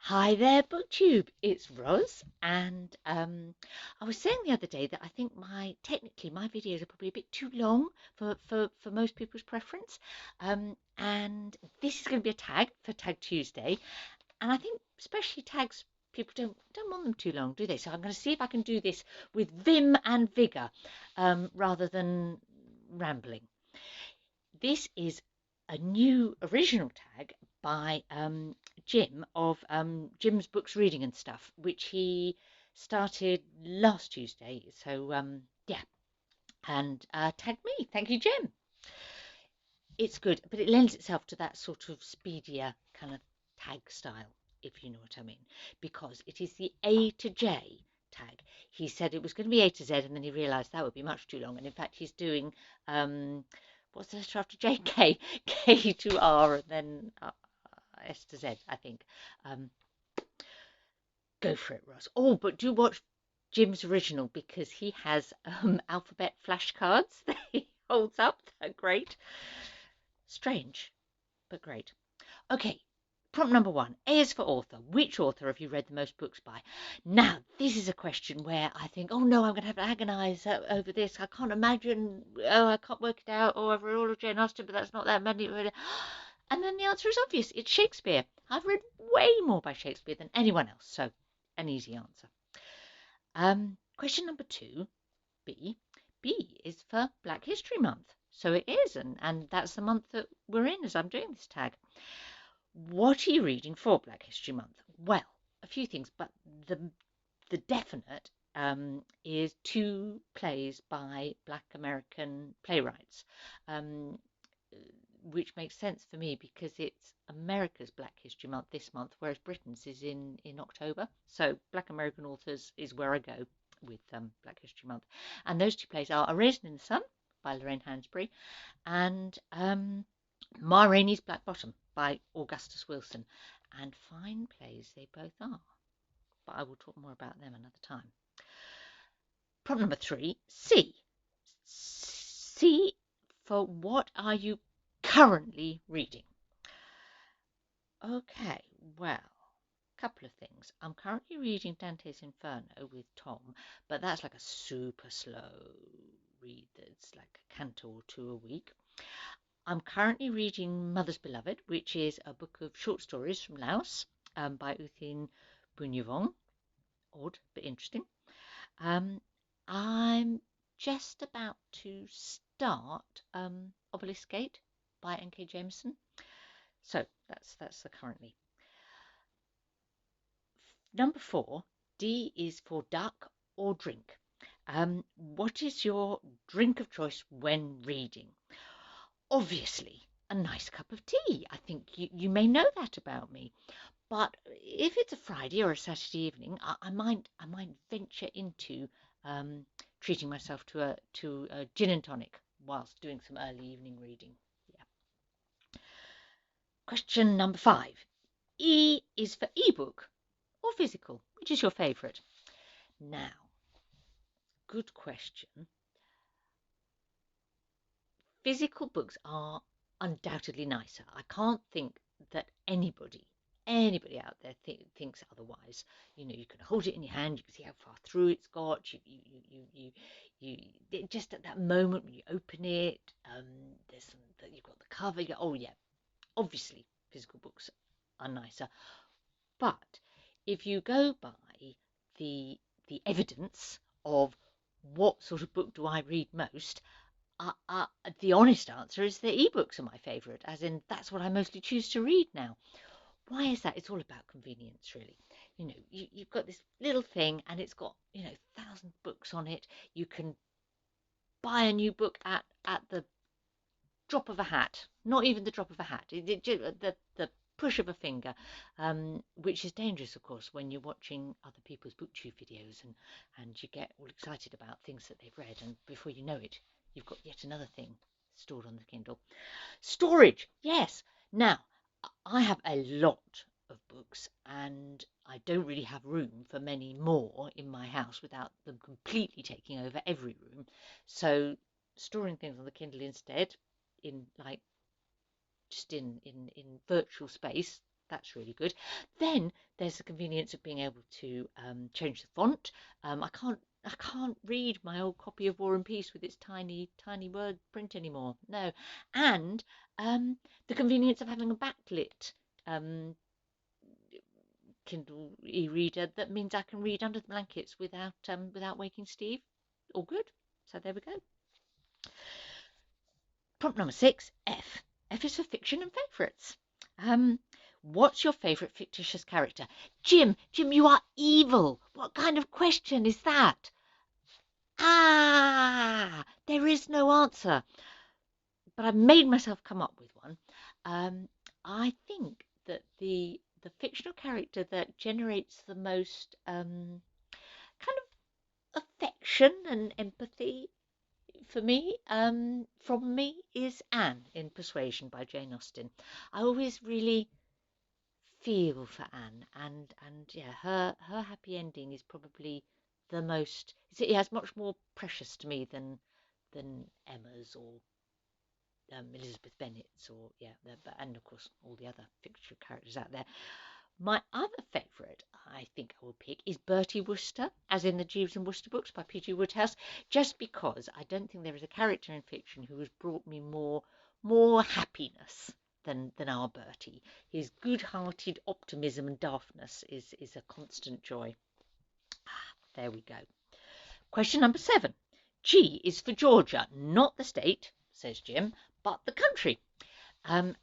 Hi there, BookTube. It's Roz, and I was saying the other day that I think technically my videos are probably a bit too long for most people's preference, and this is going to be a tag for Tag Tuesday, and I think especially tags people don't want them too long, do they? So I'm going to see if I can do this with vim and vigor, rather than rambling. This is a new original tag by Jim of Jim's Books, Reading and Stuff, which he started last Tuesday. So, yeah, and tagged me. Thank you, Jim. It's good, but it lends itself to that sort of speedier kind of tag style, if you know what I mean, because it is the A to J tag. He said it was going to be A to Z, and then he realised that would be much too long. And in fact, he's doing what's the letter after J? K, K to R, and then S to Z, I think. Um, go for it, Ross. Oh, but do watch Jim's original because he has alphabet flashcards that he holds up. They're great. Strange, but great. Okay, prompt number one. A is for author. Which author have you read the most books by? Now, this is a question where I think, oh no, I'm going to have to agonise over this. I can't imagine. Oh, I can't work it out. Oh, I've read all of Jane Austen, but that's not that many. And then the answer is obvious. It's Shakespeare. I've read way more by Shakespeare than anyone else, so an easy answer. Question number two, B. B is for Black History Month. So it is, and that's the month that we're in as I'm doing this tag. What are you reading for Black History Month? Well, a few things, but the definite is two plays by Black American playwrights, um, which makes sense for me because it's America's Black History Month this month, whereas Britain's is in October. So Black American authors is where I go with Black History Month. And those two plays are A Raisin in the Sun by Lorraine Hansberry and Ma Rainey's Black Bottom by Augustus Wilson. And fine plays they both are, but I will talk more about them another time. Prompt number three, C. C for what are you currently reading? Okay, well, a couple of things. I'm currently reading Dante's Inferno with Tom, but that's like a super slow read that's like a canto or two a week. I'm currently reading Mother's Beloved, which is a book of short stories from Laos by Uthin Bunyavong. Odd, but interesting. I'm just about to start Obelisk Gate by N.K. Jameson. So that's the currently. Number four, D is for duck or drink. What is your drink of choice when reading? Obviously, a nice cup of tea. I think you may know that about me. But if it's a Friday or a Saturday evening, I might venture into treating myself to a gin and tonic whilst doing some early evening reading. Yeah. Question number five. E is for ebook or physical. Which is your favourite? Now, good question. Physical books are undoubtedly nicer. I can't think that anybody out there thinks otherwise. You know, you can hold it in your hand, you can see how far through it's got. Just at that moment when you open it, there's some that you've got the cover. You go, oh yeah, obviously physical books are nicer. But if you go by the evidence of what sort of book do I read most, the honest answer is that ebooks are my favourite, as in that's what I mostly choose to read now. Why is that? It's all about convenience, really. You know, you've got this little thing and it's got, 1,000 books on it. You can buy a new book at the drop of a hat, not even the drop of a hat, the push of a finger, which is dangerous, of course, when you're watching other people's booktube videos and you get all excited about things that they've read, and before you know it, you've got yet another thing stored on the Kindle. Storage, yes. Now, I have a lot of books and I don't really have room for many more in my house without them completely taking over every room. So storing things on the Kindle instead, in like just in virtual space, That's really good. Then there's the convenience of being able to change the font. I can't read my old copy of War and Peace with its tiny tiny word print anymore. No, and um, the convenience of having a backlit um, Kindle e-reader that means I can read under the blankets without waking Steve. All good. So there we go. Prompt number 6, F. F is for fiction and favourites. Um, what's your favourite fictitious character? Jim, you are evil. What kind of question is that? There is no answer. But I've made myself come up with one. I think that the fictional character that generates the most kind of affection and empathy for me, from me, is Anne in Persuasion by Jane Austen. I always really feel for Anne, and yeah, her happy ending is probably the most. It has much more precious to me than Emma's or Elizabeth Bennet's, or yeah, and of course all the other fictional characters out there. My other favourite, I think I will pick, is Bertie Wooster, as in the Jeeves and Wooster books by P.G. Wodehouse, just because I don't think there is a character in fiction who has brought me more happiness than our Bertie. His good-hearted optimism and daftness is a constant joy. There we go. Question number 7. G is for Georgia, not the state, says Jim, but the country. And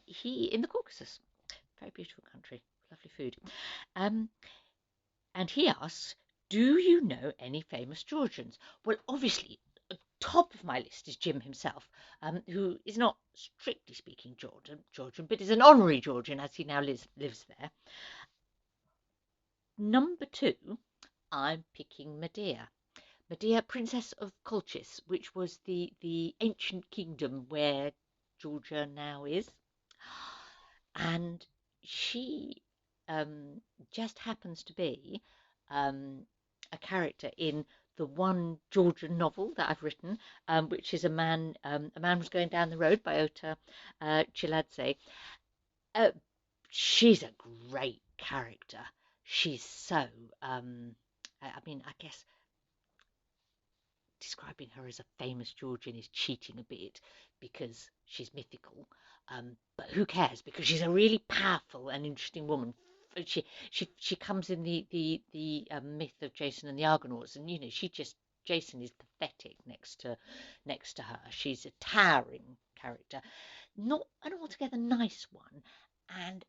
he in the Caucasus. Very beautiful country, lovely food. And he asks, do you know any famous Georgians? Well, obviously, top of my list is Jim himself, who is not strictly speaking Georgian, but is an honorary Georgian as he now lives there. Number 2, I'm picking Medea. Medea, Princess of Colchis, which was the ancient kingdom where Georgia now is. And she just happens to be a character in the one Georgian novel that I've written, which is a man was going down the road by Ota Chiladze. She's a great character. She's so, I mean, I guess describing her as a famous Georgian is cheating a bit because she's mythical. But who cares? Because she's a really powerful and interesting woman. She comes in the myth of Jason and the Argonauts, and Jason is pathetic next to her. She's a towering character, not an altogether nice one, and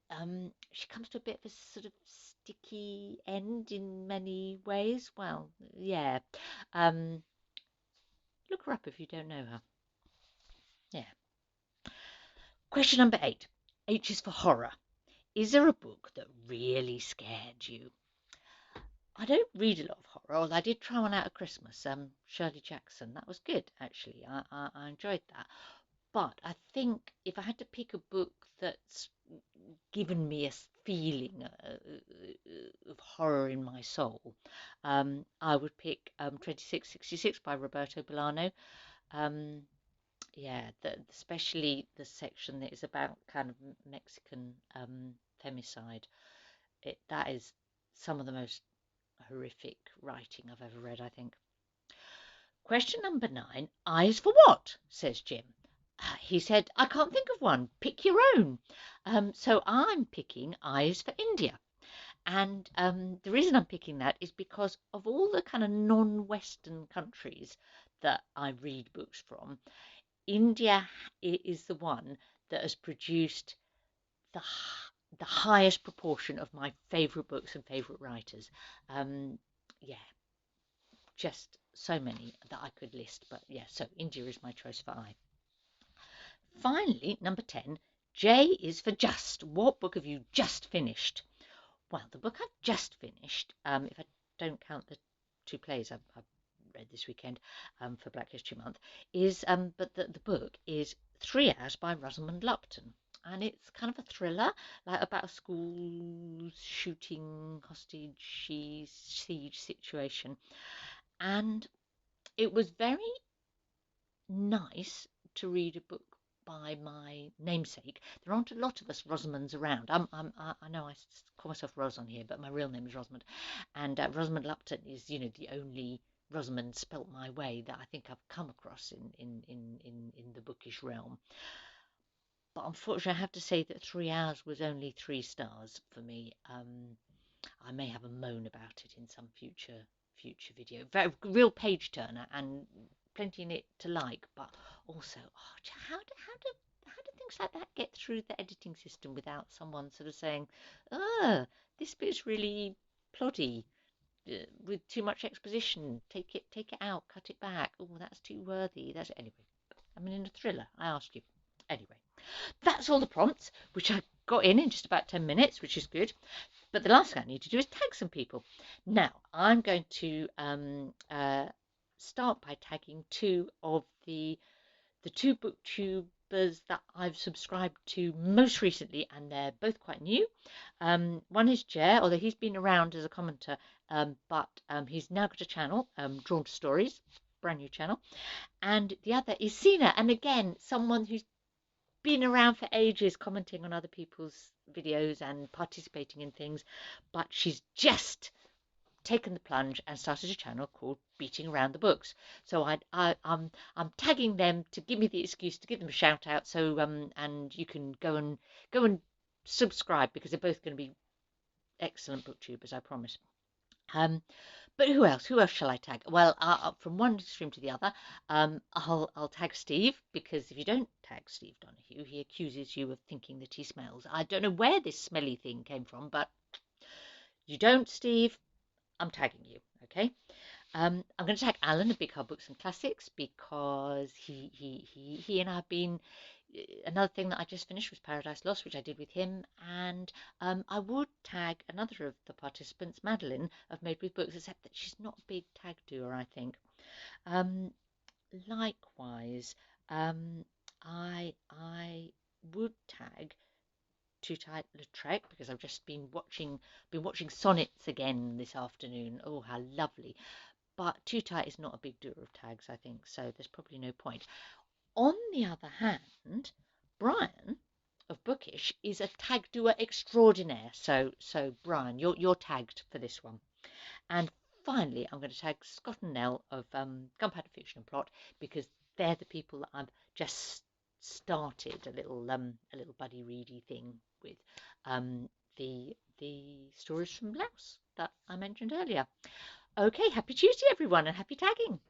she comes to a bit of a sort of sticky end in many ways. Well, yeah. Um, Look her up if you don't know her. Yeah. Question number 8. H is for horror. Is there a book that really scared you? I don't read a lot of horror, although I did try one out at Christmas. Shirley Jackson. That was good, actually. I enjoyed that. But I think if I had to pick a book that's given me a feeling of horror in my soul, I would pick 2666 by Roberto Bolaño. Um, yeah, especially the section that is about kind of Mexican femicide. That is some of the most horrific writing I've ever read, I think. Question number 9. Eyes for what? Says Jim. He said, I can't think of one. Pick your own. So I'm picking Eyes for India. And the reason I'm picking that is because of all the kind of non-Western countries that I read books from, India is the one that has produced the highest proportion of my favourite books and favourite writers. Yeah, just so many that I could list. But yeah, so India is my choice for I. Finally, number 10, J is for just. What book have you just finished? Well, the book I've just finished, if I don't count the 2 plays I've read this weekend for Black History Month, but the book is 3 Hours by Rosamund Lupton. And it's kind of a thriller, like about a school shooting hostage siege situation. And it was very nice to read a book by my namesake. There aren't a lot of us Rosamonds around. I know I call myself Ros on here, but my real name is Rosamond. And Rosamond Lupton is, you know, the only Rosamond spelt my way that I think I've come across in the bookish realm. But unfortunately, I have to say that 3 hours was only 3 stars for me. I may have a moan about it in some future video. Very real page turner and plenty in it to like, but also, how do things like that get through the editing system without someone sort of saying, this bit's really ploddy, with too much exposition. Take it out, cut it back. Oh, that's too worthy. That's anyway. I mean, in a thriller, I ask you. Anyway, that's all the prompts, which I got in just about 10 minutes, which is good. But the last thing I need to do is tag some people. Now, I'm going to start by tagging two of the two booktubers that I've subscribed to most recently, and they're both quite new. One is Jer, although he's been around as a commenter, but he's now got a channel, Drawn to Stories, brand new channel. And the other is Sina, and again, someone who's been around for ages, commenting on other people's videos and participating in things, but she's just taken the plunge and started a channel called Beating Around the Books. So I'm tagging them to give me the excuse to give them a shout out. So and you can go and subscribe, because they're both going to be excellent booktubers, I promise. But who else? Who else shall I tag? Well, from one extreme to the other, I'll tag Steve, because if you don't tag Steve Donoghue, he accuses you of thinking that he smells. I don't know where this smelly thing came from, but you don't, Steve. I'm tagging you, okay? I'm going to tag Alan of Big Hard Books and Classics, because he and I have been. Another thing that I just finished was Paradise Lost, which I did with him, and I would tag another of the participants, Madeline of Made with Books, except that she's not a big tag doer, I think. Likewise, I would tag Too Tight Lautrec, because I've just been watching Sonnets again this afternoon. Oh, how lovely! But Too Tight is not a big doer of tags, I think, so there's probably no point. On the other hand, Brian of Bookish is a tag doer extraordinaire. So Brian, you're tagged for this one. And finally, I'm going to tag Scott and Nell of Gunpowder Fiction and Plot, because they're the people that I've just started a little buddy ready thing with, the stories from Blouse that I mentioned earlier. Okay, happy Tuesday, everyone, and happy tagging.